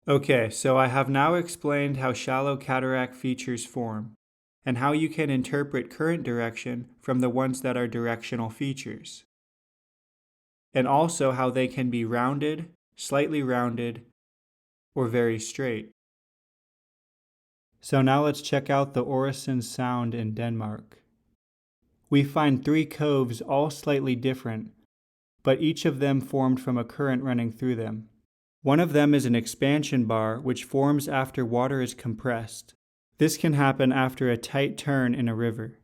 Okay, so I have now explained how shallow cataract features form, and how you can interpret current direction from the ones that are directional features, and also how they can be rounded, slightly rounded, or very straight. So now let's check out the Øresund Sound in Denmark. We find 3 coves all slightly different, but each of them formed from a current running through them. One of them is an expansion bar which forms after water is compressed. This can happen after a tight turn in a river,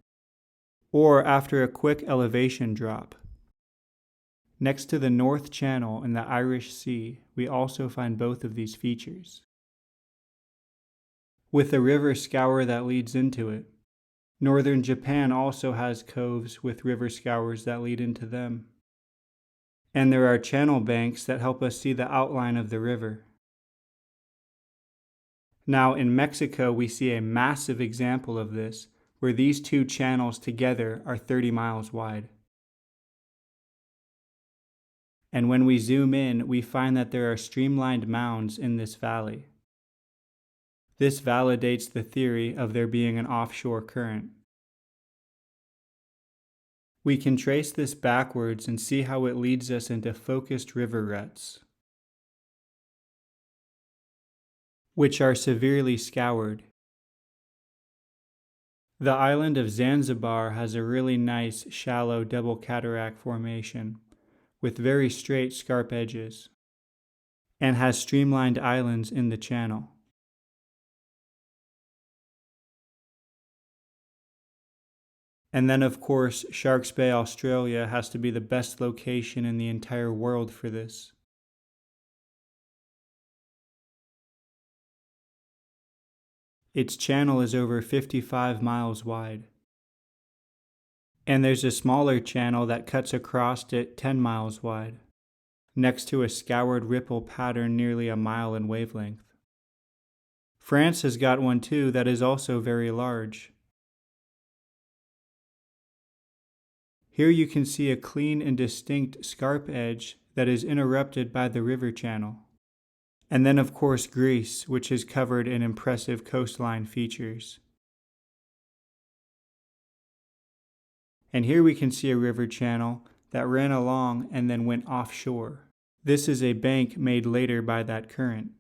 or after a quick elevation drop. Next to the North Channel in the Irish Sea, we also find both of these features, with a river scour that leads into it. Northern Japan also has coves with river scours that lead into them. And there are channel banks that help us see the outline of the river. Now in Mexico, we see a massive example of this, where these 2 channels together are 30 miles wide. And when we zoom in, we find that there are streamlined mounds in this valley. This validates the theory of there being an offshore current. We can trace this backwards and see how it leads us into focused river ruts, which are severely scoured. The island of Zanzibar has a really nice shallow double cataract formation with very straight scarp edges, and has streamlined islands in the channel. And then of course, Sharks Bay, Australia has to be the best location in the entire world for this. Its channel is over 55 miles wide. And there's a smaller channel that cuts across it 10 miles wide, next to a scoured ripple pattern nearly a mile in wavelength. France has got one too that is also very large. Here you can see a clean and distinct scarp edge that is interrupted by the river channel. And then of course Greece, which is covered in impressive coastline features. And here we can see a river channel that ran along and then went offshore. This is a bank made later by that current.